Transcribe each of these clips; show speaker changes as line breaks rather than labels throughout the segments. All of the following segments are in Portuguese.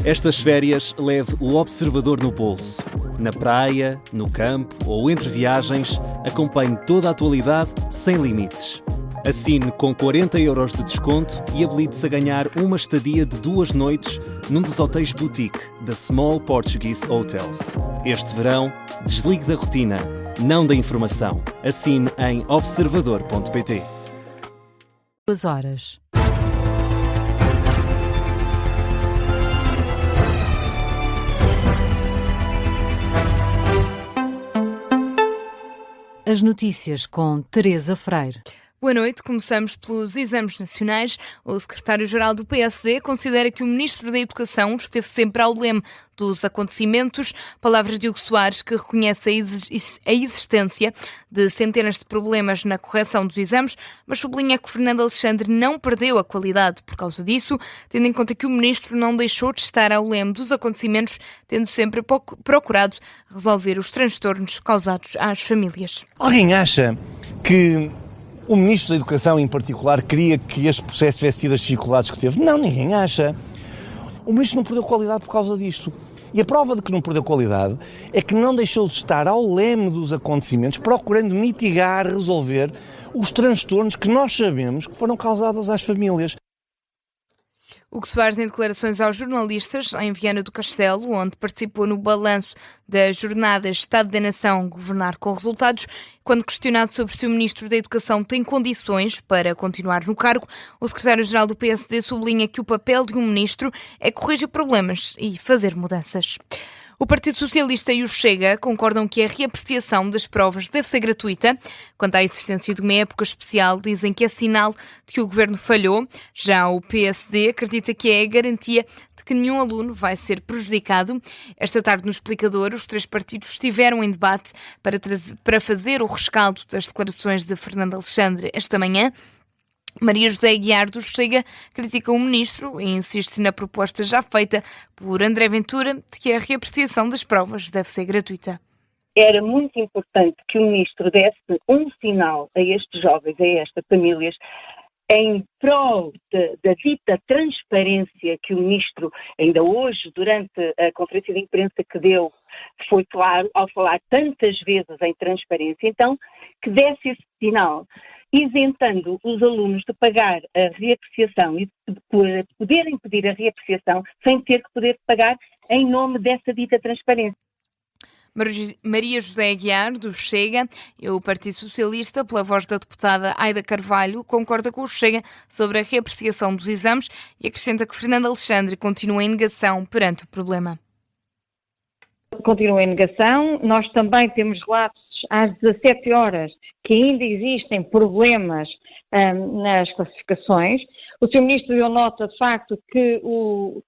Estas férias leve o observador no bolso. Na praia, no campo ou entre viagens, acompanhe toda a atualidade sem limites. Assine com 40€ de desconto e habilite-se a ganhar uma estadia de 2 noites num dos hotéis boutique da Small Portuguese Hotels. Este verão, desligue da rotina, não da informação. Assine em observador.pt.
2 horas. As notícias com Teresa Freire.
Boa noite. Começamos pelos exames nacionais. O secretário-geral do PSD considera que o ministro da Educação esteve sempre ao leme dos acontecimentos. Palavras de Hugo Soares, que reconhece a existência de centenas de problemas na correção dos exames, mas sublinha que Fernando Alexandre não perdeu a qualidade por causa disso, tendo em conta que o ministro não deixou de estar ao leme dos acontecimentos, tendo sempre procurado resolver os transtornos causados às famílias.
Alguém acha que o Ministro da Educação, em particular, queria que este processo tivesse tido as dificuldades que teve? Não, ninguém acha. O Ministro não perdeu qualidade por causa disto. E a prova de que não perdeu qualidade é que não deixou de estar ao leme dos acontecimentos, procurando mitigar, resolver os transtornos que nós sabemos que foram causados às famílias.
Hugo Soares, em declarações aos jornalistas em Viana do Castelo, onde participou no balanço da jornada Estado da Nação Governar com Resultados, quando questionado sobre se o Ministro da Educação tem condições para continuar no cargo, o secretário-geral do PSD sublinha que o papel de um ministro é corrigir problemas e fazer mudanças. O Partido Socialista e o Chega concordam que a reapreciação das provas deve ser gratuita. Quanto à existência de uma época especial, dizem que é sinal de que o governo falhou. Já o PSD acredita que é a garantia de que nenhum aluno vai ser prejudicado. Esta tarde, no Explicador, os 3 partidos estiveram em debate para fazer o rescaldo das declarações de Fernando Alexandre esta manhã. Maria José Aguiar do Chega critica o ministro e insiste na proposta já feita por André Ventura de que a reapreciação das provas deve ser gratuita.
Era muito importante que o ministro desse um sinal a estes jovens, a estas famílias, em prol da dita transparência que o ministro, ainda hoje, durante a conferência de imprensa que deu, foi claro, ao falar tantas vezes em transparência, então, que desse esse sinal, isentando os alunos de pagar a reapreciação e de poderem pedir a reapreciação sem ter que poder pagar em nome dessa dita transparência.
Maria José Aguiar, do Chega, e o Partido Socialista, pela voz da deputada Aida Carvalho, concorda com o Chega sobre a reapreciação dos exames e acrescenta que Fernando Alexandre continua em negação perante o problema.
Continua em negação. Nós também temos relatos às 17 horas que ainda existem problemas nas classificações. O Sr. Ministro deu nota de facto que o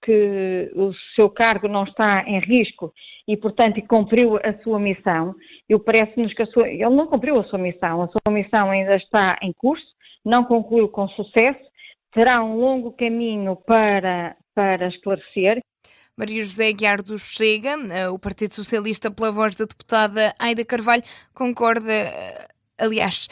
seu cargo não está em risco e, portanto, cumpriu a sua missão. Parece-nos que ele não cumpriu a sua missão ainda está em curso, não concluiu com sucesso, terá um longo caminho para esclarecer.
Maria José Aguiar do Chega, o Partido Socialista, pela voz da deputada Aida Carvalho, concorda, aliás,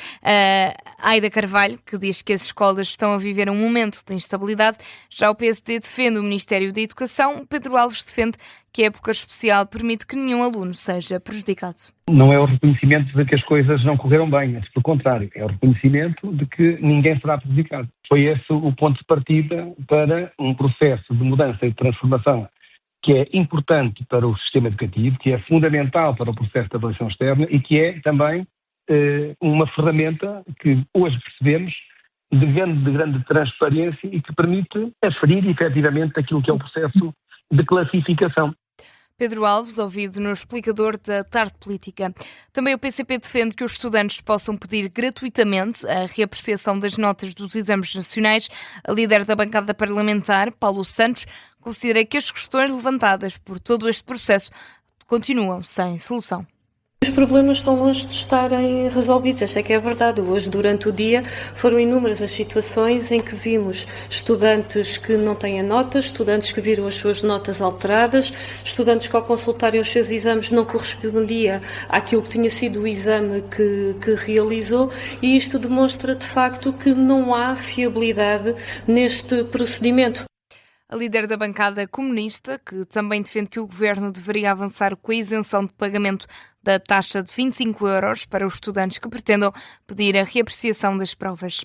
Aida Carvalho, que diz que as escolas estão a viver um momento de instabilidade. Já o PSD defende o Ministério da Educação. Pedro Alves defende que a época especial permite que nenhum aluno seja prejudicado.
Não é o reconhecimento de que as coisas não correram bem, mas pelo contrário, é o reconhecimento de que ninguém será prejudicado. Foi esse o ponto de partida para um processo de mudança e de transformação que é importante para o sistema educativo, que é fundamental para o processo de avaliação externa e que é também uma ferramenta que hoje percebemos de grande transparência e que permite aferir efetivamente aquilo que é o processo de classificação.
Pedro Alves, ouvido no Explicador da Tarde Política. Também o PCP defende que os estudantes possam pedir gratuitamente a reapreciação das notas dos exames nacionais. A líder da bancada parlamentar, Paulo Santos, considera que as questões levantadas por todo este processo continuam sem solução.
Os problemas estão longe de estarem resolvidos, esta é que é a verdade. Hoje, durante o dia, foram inúmeras as situações em que vimos estudantes que não têm notas, estudantes que viram as suas notas alteradas, estudantes que ao consultarem os seus exames não correspondia àquilo que tinha sido o exame que realizou, e isto demonstra de facto que não há fiabilidade neste procedimento.
A líder da bancada comunista, que também defende que o governo deveria avançar com a isenção de pagamento da taxa de 25 euros para os estudantes que pretendam pedir a reapreciação das provas.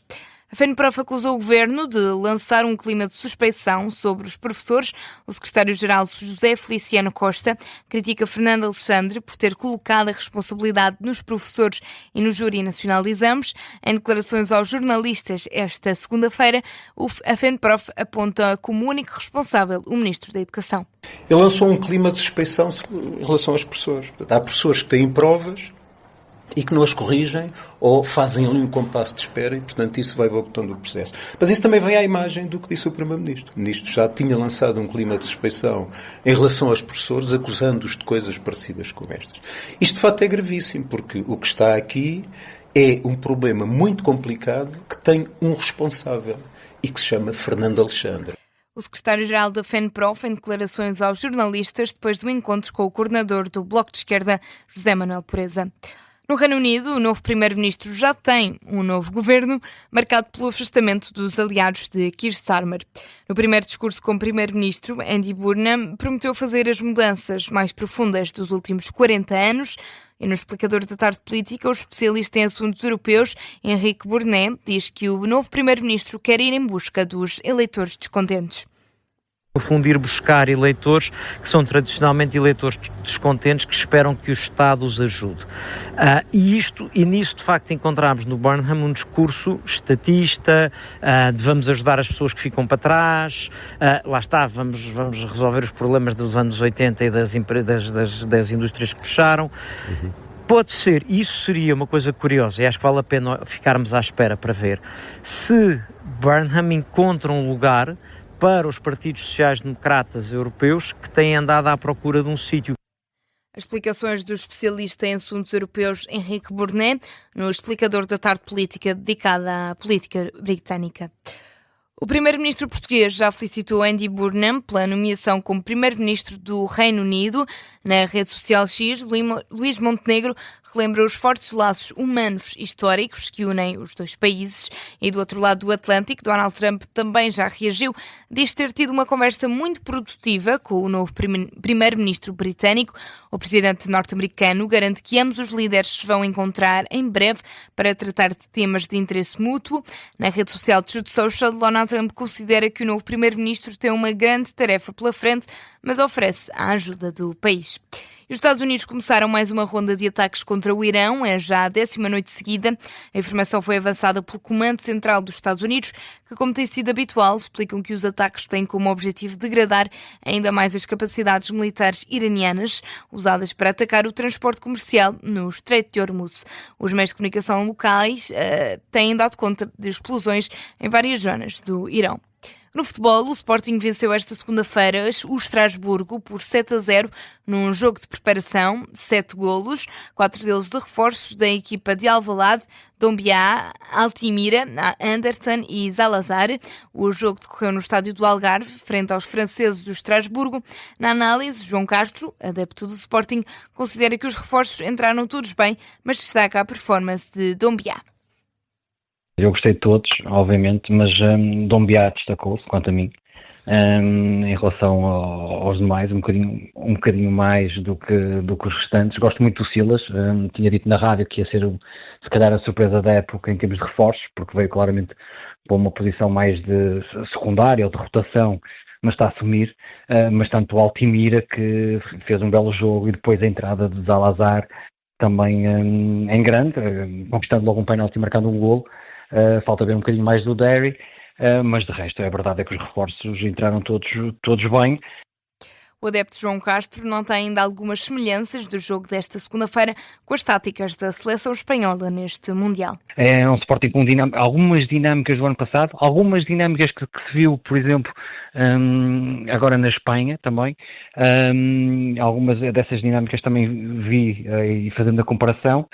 A FENPROF acusou o governo de lançar um clima de suspeição sobre os professores. O secretário-geral José Feliciano Costa critica Fernando Alexandre por ter colocado a responsabilidade nos professores e no Júri Nacional de Exames. Em declarações aos jornalistas esta segunda-feira, a FENPROF aponta como único responsável o Ministro da Educação.
Ele lançou um clima de suspeição em relação aos professores. Há professores que têm provas e que não as corrigem ou fazem ali um compasso de espera e, portanto, isso vai boicotando o processo. Mas isso também vem à imagem do que disse o Primeiro-Ministro. O Ministro já tinha lançado um clima de suspeição em relação aos professores, acusando-os de coisas parecidas com estas. Isto, de facto, é gravíssimo, porque o que está aqui é um problema muito complicado que tem um responsável e que se chama Fernando Alexandre.
O secretário-geral da FENPROF em declarações aos jornalistas depois do encontro com o coordenador do Bloco de Esquerda, José Manuel Pureza. No Reino Unido, o novo primeiro-ministro já tem um novo governo, marcado pelo afastamento dos aliados de Keir Starmer. No primeiro discurso como primeiro-ministro, Andy Burnham prometeu fazer as mudanças mais profundas dos últimos 40 anos. E no explicador da tarde política, o especialista em assuntos europeus, Henrique Burnet, diz que o novo primeiro-ministro quer ir em busca dos eleitores descontentes.
No fundo, ir buscar eleitores que são tradicionalmente eleitores descontentes que esperam que o Estado os ajude. E nisso, de facto, encontramos no Burnham um discurso estatista, de vamos ajudar as pessoas que ficam para trás, lá está, vamos resolver os problemas dos anos 80 e das indústrias que fecharam. Pode ser, isso seria uma coisa curiosa e acho que vale a pena ficarmos à espera para ver se Burnham encontra um lugar para os partidos sociais-democratas europeus que têm andado à procura de um sítio.
As explicações do especialista em assuntos europeus Henrique Burnet no explicador da tarde política dedicada à política britânica. O primeiro-ministro português já felicitou Andy Burnham pela nomeação como primeiro-ministro do Reino Unido. Na rede social X, Luís Montenegro relembra os fortes laços humanos históricos que unem os dois países. E do outro lado do Atlântico, Donald Trump também já reagiu. Diz ter tido uma conversa muito produtiva com o novo primeiro-ministro britânico. O presidente norte-americano garante que ambos os líderes se vão encontrar em breve para tratar de temas de interesse mútuo. Na rede social Truth Social, Donald Trump considera que o novo primeiro-ministro tem uma grande tarefa pela frente, mas oferece a ajuda do país. E os Estados Unidos começaram mais uma ronda de ataques contra o Irão, é já a 10ª noite seguida. A informação foi avançada pelo Comando Central dos Estados Unidos, que, como tem sido habitual, explicam que os ataques têm como objetivo degradar ainda mais as capacidades militares iranianas, usadas para atacar o transporte comercial no Estreito de Hormuz. Os meios de comunicação locais têm dado conta de explosões em várias zonas do Irão. No futebol, o Sporting venceu esta segunda-feira o Estrasburgo por 7-0 num jogo de preparação, 7 golos, 4 deles de reforços da equipa de Alvalade, Dombiá, Altimira, Anderson e Zalazar. O jogo decorreu no estádio do Algarve, frente aos franceses do Estrasburgo. Na análise, João Castro, adepto do Sporting, considera que os reforços entraram todos bem, mas destaca a performance de Dombiá.
Eu gostei de todos, obviamente, mas Dombiá destacou-se, quanto a mim, em relação aos demais, um bocadinho mais do que os restantes. Gosto muito do Silas, tinha dito na rádio que ia ser, se calhar, a surpresa da época em termos de reforços, porque veio claramente para uma posição mais de secundária ou de rotação, mas está a assumir, mas tanto o Altimira, que fez um belo jogo, e depois a entrada de Zalazar, também em grande, conquistando logo um penalti e marcando um golo. Falta ver um bocadinho mais do Derry, mas de resto a verdade é que os reforços entraram todos bem.
O adepto João Castro nota ainda algumas semelhanças do jogo desta segunda-feira com as táticas da seleção espanhola neste Mundial.
É um Sporting com algumas dinâmicas do ano passado, algumas dinâmicas que se viu, por exemplo, agora na Espanha também. Algumas dessas dinâmicas também vi e fazendo a comparação,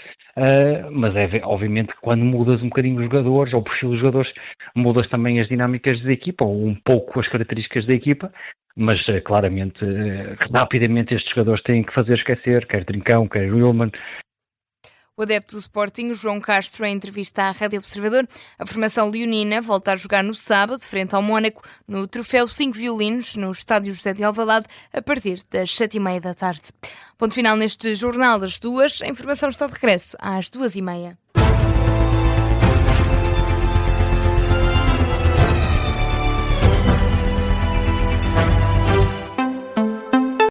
mas é obviamente que quando mudas um bocadinho os jogadores, ou o perfil dos jogadores, mudas também as dinâmicas da equipa, ou um pouco as características da equipa. Mas claramente, rapidamente estes jogadores têm que fazer esquecer, quer Trincão, quer Willman.
O adepto do Sporting, João Castro, em entrevista à Rádio Observador, a formação leonina volta a jogar no sábado, frente ao Mónaco, no troféu 5 violinos, no estádio José de Alvalade, a partir das 7h30 da tarde. Ponto final neste Jornal das 2. A informação está de regresso às 2h30.